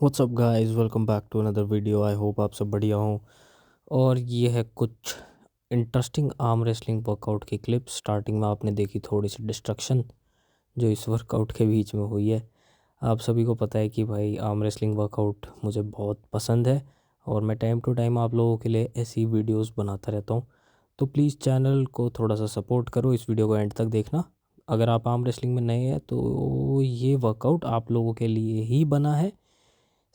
WhatsApp guys, welcome back to another video. I hope आप सब बढ़िया हों। और ये है कुछ इंटरेस्टिंग आर्म रेसलिंग वर्कआउट की क्लिप। स्टार्टिंग में आपने देखी थोड़ी सी डिस्ट्रक्शन जो इस वर्कआउट के बीच में हुई है। आप सभी को पता है कि भाई आर्म रेसलिंग वर्कआउट मुझे बहुत पसंद है और मैं टाइम टू टाइम आप लोगों के लिए ऐसी वीडियोस बनाता रहता हूँ। तो प्लीज़ चैनल को थोड़ा सा सपोर्ट करो, इस वीडियो को एंड तक देखना। अगर आप आर्म रेसलिंग में नए हैं तो ये वर्कआउट आप लोगों के लिए ही बना है।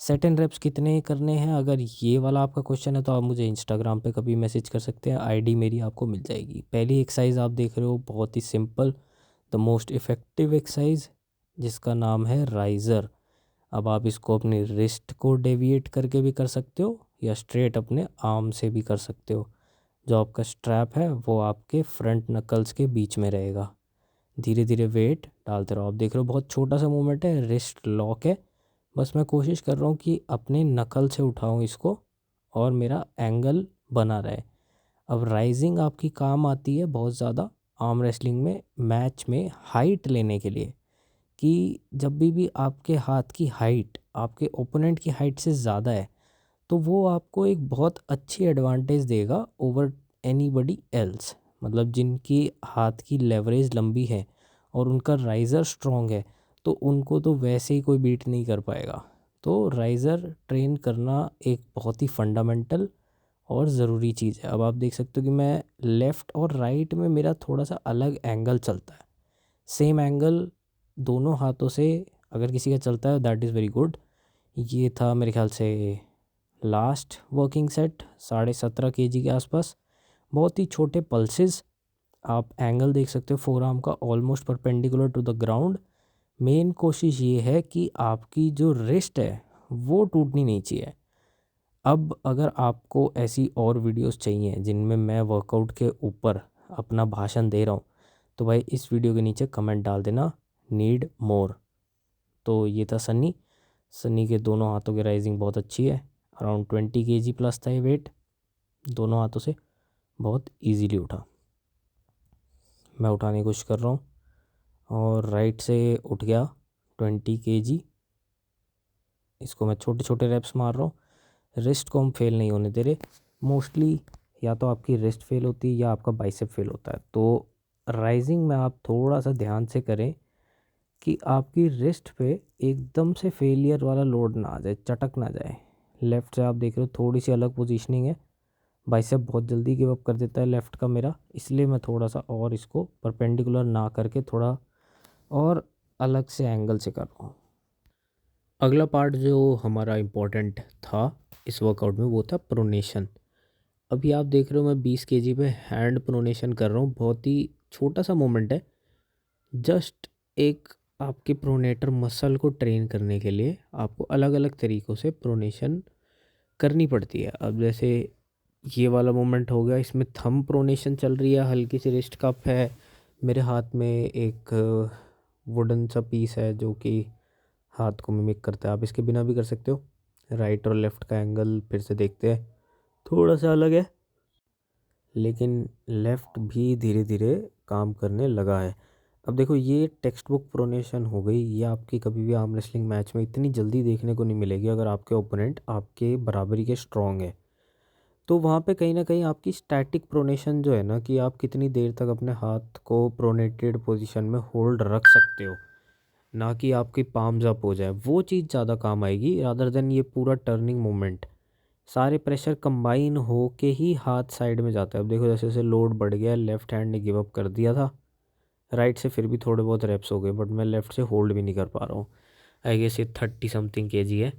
सेट एंड रेप्स कितने करने हैं, अगर ये वाला आपका क्वेश्चन है तो आप मुझे इंस्टाग्राम पे कभी मैसेज कर सकते हैं। आईडी मेरी आपको मिल जाएगी। पहली एक्सरसाइज आप देख रहे हो, बहुत ही simple, the most effective exercise, जिसका नाम है राइज़र। अब आप इसको अपनी रिस्ट को डेविएट करके भी कर सकते हो या स्ट्रेट अपने आर्म से भी कर सकते हो। जो आपका स्ट्रैप है वो आपके फ्रंट नकल्स के बीच में रहेगा। धीरे धीरे वेट डालते रहो। आप देख रहे हो बहुत छोटा सा मूवमेंट है, रिस्ट लॉक है। बस मैं कोशिश कर रहा हूँ कि अपने नकल से उठाऊँ इसको और मेरा एंगल बना रहे। अब राइजिंग आपकी काम आती है बहुत ज़्यादा आर्म रेसलिंग में, मैच में हाइट लेने के लिए, कि जब भी आपके हाथ की हाइट आपके ओपोनेंट की हाइट से ज़्यादा है तो वो आपको एक बहुत अच्छी एडवांटेज देगा ओवर एनीबडी एल्स। मतलब जिनकी हाथ की लेवरेज लंबी है और उनका राइज़र स्ट्रॉन्ग है तो उनको तो वैसे ही कोई बीट नहीं कर पाएगा। तो राइज़र ट्रेन करना एक बहुत ही फंडामेंटल और ज़रूरी चीज़ है। अब आप देख सकते हो कि मैं लेफ़्ट और राइट में मेरा थोड़ा सा अलग एंगल चलता है। सेम एंगल दोनों हाथों से अगर किसी का चलता है दैट इज़ वेरी गुड। ये था मेरे ख्याल से लास्ट वर्किंग सेट, 17.5 kg के आसपास। बहुत ही छोटे पल्सेस। आप एंगल देख सकते हो फोर आर्म का almost perpendicular to the ground. Main कोशिश ये है कि आपकी जो रिस्ट है वो टूटनी नहीं चाहिए। अब अगर आपको ऐसी और वीडियोस चाहिए जिनमें मैं वर्कआउट के ऊपर अपना भाषण दे रहा हूँ तो भाई इस वीडियो के नीचे कमेंट डाल देना, नीड मोर। तो ये था सन्नी। सन्नी के दोनों हाथों की राइजिंग बहुत अच्छी है। अराउंड 20 kg प्लस था ये वेट। दोनों हाथों से बहुत इजीली उठा। मैं उठाने की कोशिश कर रहा हूँ और राइट से उठ गया 20 kg। इसको मैं छोटे छोटे रेप्स मार रहा हूँ। रिस्ट को हम फेल नहीं होने दे रहे। मोस्टली या तो आपकी रिस्ट फेल होती है या आपका बाइसेप फेल होता है। तो राइजिंग में आप थोड़ा सा ध्यान से करें कि आपकी रिस्ट पे एकदम से फेलियर वाला लोड ना आ जाए, चटक ना जाए। लेफ़्ट से आप देख रहे हो थोड़ी सी अलग पोजीशनिंग है। बाइसेप बहुत जल्दी गिव अप कर देता है लेफ़्ट का मेरा, इसलिए मैं थोड़ा सा और इसको परपेंडिकुलर ना करके थोड़ा और अलग से एंगल से कर रहा हूँ। अगला पार्ट जो हमारा इम्पोर्टेंट था इस वर्कआउट में वो था प्रोनेशन। अभी आप देख रहे हो मैं 20 kg पे हैंड प्रोनेशन कर रहा हूँ। बहुत ही छोटा सा मोमेंट है, जस्ट एक आपके प्रोनेटर मसल को ट्रेन करने के लिए आपको अलग अलग तरीक़ों से प्रोनेशन करनी पड़ती है। अब जैसे ये वाला मोमेंट हो गया, इसमें थंब प्रोनेशन चल रही है, हल्की सी रिस्ट कप है, मेरे हाथ में एक वुडन सा पीस है जो कि हाथ को मिमिक करता है। आप इसके बिना भी कर सकते हो। राइट और लेफ़्ट का एंगल फिर से देखते हैं, थोड़ा सा अलग है लेकिन लेफ़्ट भी धीरे धीरे काम करने लगा है। अब देखो ये टेक्स्ट बुक प्रोनेशन हो गई। ये आपकी कभी भी आर्म रेसलिंग मैच में इतनी जल्दी देखने को नहीं मिलेगी अगर आपके ओपोनेंट आपके बराबरी के स्ट्रॉन्ग है। तो वहाँ पे कहीं ना कहीं आपकी स्टैटिक प्रोनेशन जो है ना, कि आप कितनी देर तक अपने हाथ को प्रोनेटेड पोजीशन में होल्ड रख सकते हो, ना कि आपकी पाम्स अप हो जाए, वो चीज़ ज़्यादा काम आएगी रादर देन ये पूरा टर्निंग मोमेंट। सारे प्रेशर कंबाइन हो के ही हाथ साइड में जाता है। अब देखो जैसे जैसे लोड बढ़ गया, लेफ़्ट हैंड ने गिव अप कर दिया था। राइट से फिर भी थोड़े बहुत रेप्स हो गए बट मैं लेफ़्ट से होल्ड भी नहीं कर पा रहा हूँ। आई गेस ये 30 समथिंग kg है।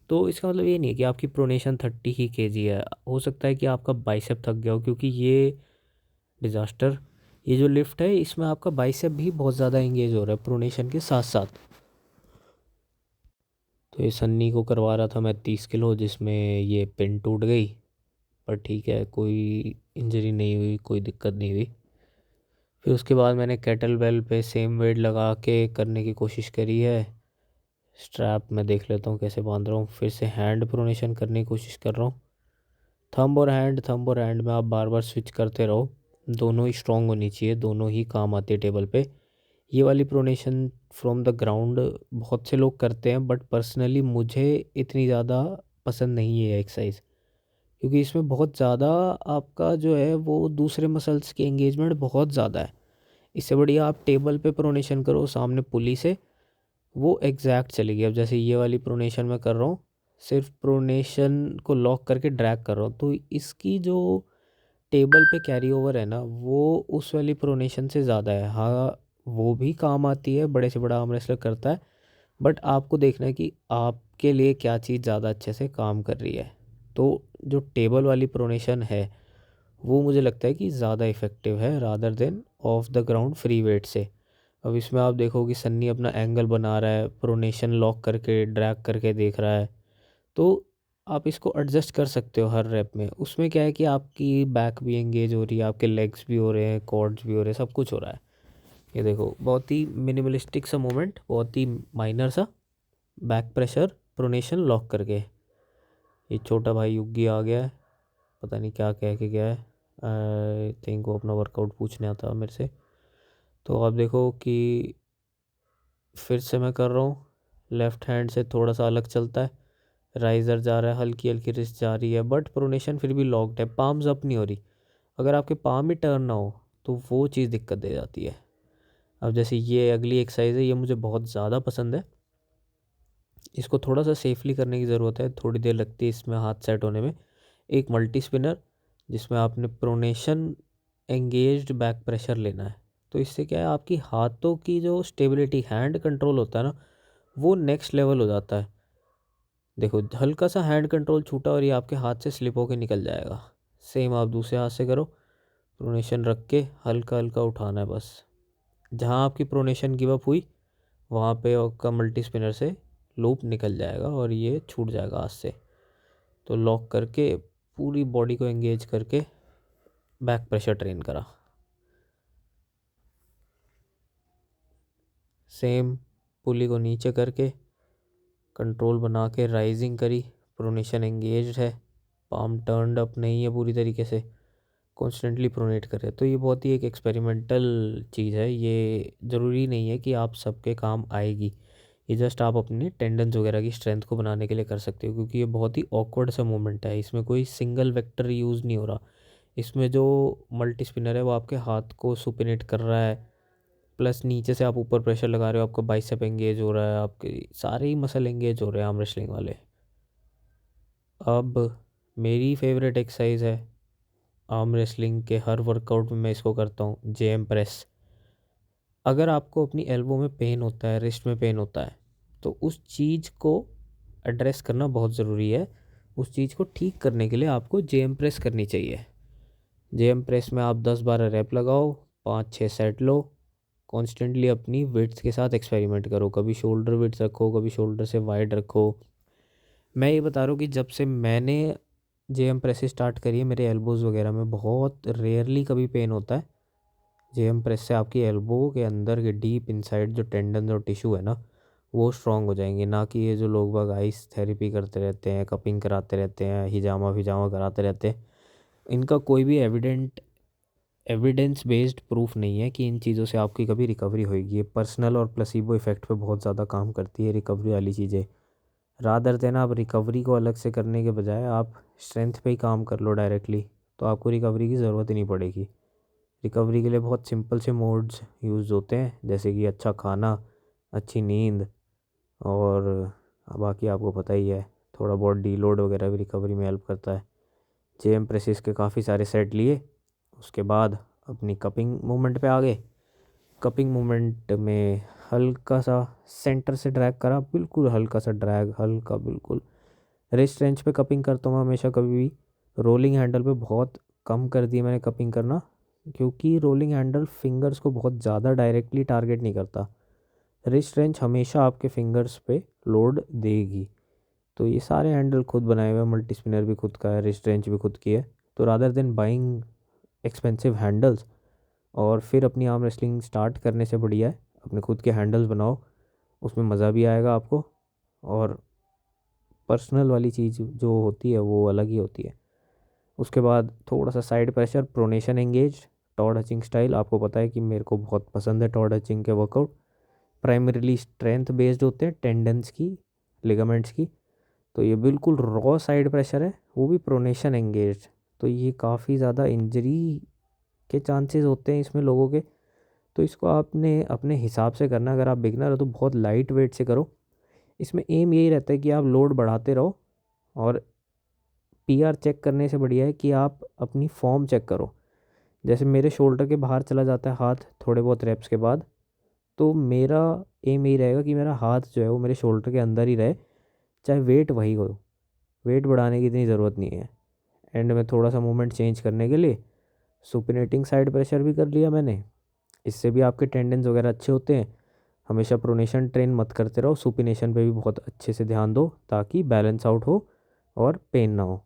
तो इसका मतलब ये नहीं है कि आपकी प्रोनेशन 30 ही kg है। हो सकता है कि आपका बाइसेप थक गया हो, क्योंकि ये डिज़ास्टर, ये जो लिफ्ट है इसमें आपका बाइसेप भी बहुत ज़्यादा इंगेज हो रहा है प्रोनेशन के साथ साथ। तो ये सन्नी को करवा रहा था मैं 30 किलो, जिसमें ये पिन टूट गई, पर ठीक है, कोई इंजरी नहीं हुई, कोई दिक्कत नहीं हुई। फिर उसके बाद मैंने केटल बेल पे सेम वेट लगा के करने की कोशिश करी है। स्ट्रैप मैं देख लेता हूँ कैसे बांध रहा हूँ। फिर से हैंड प्रोनेशन करने की कोशिश कर रहा हूँ। थंब और हैंड में आप बार बार स्विच करते रहो। दोनों ही स्ट्रॉन्ग होनी चाहिए, दोनों ही काम आते हैं टेबल पे। ये वाली प्रोनेशन फ्रॉम द ग्राउंड बहुत से लोग करते हैं, बट पर्सनली मुझे इतनी ज़्यादा पसंद नहीं है ये एक्सरसाइज, क्योंकि इसमें बहुत ज़्यादा आपका जो है वो दूसरे मसल्स की एंगेजमेंट बहुत ज़्यादा है। इससे बढ़िया आप टेबल पे प्रोनेशन करो सामने पुली से, वो एग्जैक्ट चलेगी। अब जैसे ये वाली प्रोनेशन मैं कर रहा हूँ, सिर्फ प्रोनेशन को लॉक करके ड्रैग कर रहा हूँ, तो इसकी जो टेबल पे कैरी ओवर है ना, वो उस वाली प्रोनेशन से ज़्यादा है। हाँ, वो भी काम आती है, बड़े से बड़ा आर्म रेसलर करता है, बट आपको देखना है कि आपके लिए क्या चीज़ ज़्यादा अच्छे से काम कर रही है। तो जो टेबल वाली प्रोनेशन है वो मुझे लगता है कि ज़्यादा इफ़ेक्टिव है rather than of the ground free weight से। अब इसमें आप देखो कि सन्नी अपना एंगल बना रहा है, प्रोनेशन लॉक करके ड्रैग करके देख रहा है, तो आप इसको एडजस्ट कर सकते हो हर रैप में। उसमें क्या है कि आपकी बैक भी एंगेज हो रही है, आपके लेग्स भी हो रहे हैं, कॉर्ड्स भी हो रहे हैं, सब कुछ हो रहा है। ये देखो बहुत ही मिनिमलिस्टिक सा मूवमेंट, बहुत ही माइनर सा, बैक प्रेशर प्रोनेशन लॉक करके। ये छोटा भाई युगी आ गया है, पता नहीं क्या कह के गया है, आई थिंक वो अपना वर्कआउट पूछने आता मेरे से। तो आप देखो कि फिर से मैं कर रहा हूँ, लेफ़्ट हैंड से थोड़ा सा अलग चलता है, राइज़र जा रहा है, हल्की हल्की रिस्ट जा रही है, बट प्रोनेशन फिर भी लॉक्ड है, पाम्स अप नहीं हो रही। अगर आपके पाम ही टर्न ना हो तो वो चीज़ दिक्कत दे जाती है। अब जैसे ये अगली एक्सरसाइज है, ये मुझे बहुत ज़्यादा पसंद है। इसको थोड़ा सा सेफली करने की ज़रूरत है, थोड़ी देर लगती है इसमें हाथ सेट होने में। एक मल्टी स्पिनर जिसमें आपने प्रोनेशन एंगेज्ड बैक प्रेशर लेना है। तो इससे क्या है, आपकी हाथों की जो स्टेबिलिटी, हैंड कंट्रोल होता है ना, वो नेक्स्ट लेवल हो जाता है। देखो हल्का सा हैंड कंट्रोल छूटा और ये आपके हाथ से स्लिप होके निकल जाएगा। सेम आप दूसरे हाथ से करो, प्रोनेशन रख के हल्का हल्का उठाना है बस। जहाँ आपकी प्रोनेशन गिव अप हुई वहाँ पे आपका मल्टी स्पिनर से लूप निकल जाएगा और ये छूट जाएगा हाथ से। तो लॉक करके पूरी बॉडी को एंगेज करके बैक प्रेशर ट्रेन करा। सेम पुली को नीचे करके कंट्रोल बना के राइजिंग करी, प्रोनेशन एंगेज्ड है, पाम टर्नड अप नहीं है पूरी तरीके से, कॉन्स्टेंटली प्रोनेट करे। तो ये बहुत ही एक एक्सपेरिमेंटल चीज़ है, ये ज़रूरी नहीं है कि आप सबके काम आएगी। ये जस्ट आप अपने टेंडन्स वगैरह की स्ट्रेंथ को बनाने के लिए कर सकते हो, क्योंकि ये बहुत ही ऑकवर्ड सा मूवमेंट है। इसमें कोई सिंगल वेक्टर यूज़ नहीं हो रहा। इसमें जो मल्टी स्पिनर है वो आपके हाथ को सुपिनेट कर रहा है, प्लस नीचे से आप ऊपर प्रेशर लगा रहे हो, आपका बाइसेप एंगेज हो रहा है, आपके सारे ही मसल एंगेज हो रहे हैं आर्म रेसलिंग वाले। अब मेरी फेवरेट एक्सरसाइज है आर्म रेसलिंग के, हर वर्कआउट में मैं इसको करता हूँ, जेएम प्रेस। अगर आपको अपनी एल्बो में पेन होता है, रिस्ट में पेन होता है, तो उस चीज़ को एड्रेस करना बहुत ज़रूरी है। उस चीज़ को ठीक करने के लिए आपको जेएम प्रेस करनी चाहिए। जेएम प्रेस में आप 10-12 रैप लगाओ, 5-6 सेट लो, कॉन्स्टेंटली अपनी वेट्स के साथ एक्सपेरिमेंट करो। कभी शोल्डर वेट्स रखो, कभी शोल्डर से वाइड रखो। मैं ये बता रहा हूँ कि जब से मैंने जेएम प्रेस स्टार्ट करी है, मेरे एल्बोज़ वगैरह में बहुत रेयरली कभी पेन होता है। जेएम प्रेस से आपकी एल्बो के अंदर के डीप इनसाइड जो टेंडन और टिश्यू है ना, वो स्ट्रांग हो जाएंगे। ना कि ये जो लोग बाग आइस थेरेपी करते रहते हैं, कपिंग कराते रहते हैं, हिजामा फिजामा कराते रहते हैं, इनका कोई भी एविडेंस बेस्ड प्रूफ नहीं है कि इन चीज़ों से आपकी कभी रिकवरी होगी। ये पर्सनल और प्लेसिबो इफ़ेक्ट पे बहुत ज़्यादा काम करती है रिकवरी वाली चीज़ें। रादर देन आप रिकवरी को अलग से करने के बजाय आप स्ट्रेंथ पे ही काम कर लो डायरेक्टली, तो आपको रिकवरी की ज़रूरत ही नहीं पड़ेगी। रिकवरी के लिए बहुत सिंपल से मोड्स यूज़ होते हैं, जैसे कि अच्छा खाना, अच्छी नींद, और बाकी आपको पता ही है थोड़ा बहुत डीलोड वगैरह भी रिकवरी में हेल्प करता है। जेएम प्रेसिस के काफ़ी सारे सेट लिए, उसके बाद अपनी कपिंग मूवमेंट पे आ गए। कपिंग मूवमेंट में हल्का सा सेंटर से ड्रैग करा, बिल्कुल हल्का सा ड्रैग, हल्का बिल्कुल। रिस्ट रेंज पे कपिंग करता हूँ हमेशा, कभी भी रोलिंग हैंडल पे बहुत कम कर दी मैंने कपिंग करना, क्योंकि रोलिंग हैंडल फिंगर्स को बहुत ज़्यादा डायरेक्टली टारगेट नहीं करता। रिस्ट रेंज हमेशा आपके फिंगर्स पे लोड देगी। तो ये सारे हैंडल खुद बनाए हुए हैं, मल्टी स्पिनर भी खुद का है, रिस्ट रेंज भी खुद की है। तो rather than buying expensive handles और फिर अपनी आर्म रेसलिंग स्टार्ट करने से बढ़िया है अपने खुद के हैंडल्स बनाओ, उसमें मज़ा भी आएगा आपको, और पर्सनल वाली चीज़ जो होती है वो अलग ही होती है। उसके बाद थोड़ा सा side pressure, pronation engage, Todd Hutching style. आपको पता है कि मेरे को बहुत पसंद है टॉड हचिंग के वर्कआउट। प्राइमरीली स्ट्रेंथ बेस्ड होते हैं, टेंडन्स की, लिगामेंट्स की। तो ये बिल्कुल रॉ साइड प्रेशर है, वो भी प्रोनेशन एंगेज्ड। तो ये काफ़ी ज़्यादा इंजरी के चांसेस होते हैं इसमें लोगों के। तो इसको आपने अपने हिसाब से करना। अगर आप बिगनर हो तो बहुत लाइट वेट से करो। इसमें एम यही रहता है कि आप लोड बढ़ाते रहो, और पीआर चेक करने से बढ़िया है कि आप अपनी फॉर्म चेक करो। जैसे मेरे शोल्डर के बाहर चला जाता है हाथ थोड़े बहुत रेप्स के बाद, तो मेरा एम यही रहेगा कि मेरा हाथ जो है वो मेरे शोल्डर के अंदर ही रहे, चाहे वेट वही हो। वेट बढ़ाने की इतनी ज़रूरत नहीं है। एंड में थोड़ा सा मूवमेंट चेंज करने के लिए सुपिनेटिंग साइड प्रेशर भी कर लिया मैंने। इससे भी आपके टेंडेंस वगैरह अच्छे होते हैं। हमेशा प्रोनेशन ट्रेन मत करते रहो, सुपिनेशन पे भी बहुत अच्छे से ध्यान दो ताकि बैलेंस आउट हो और पेन ना हो।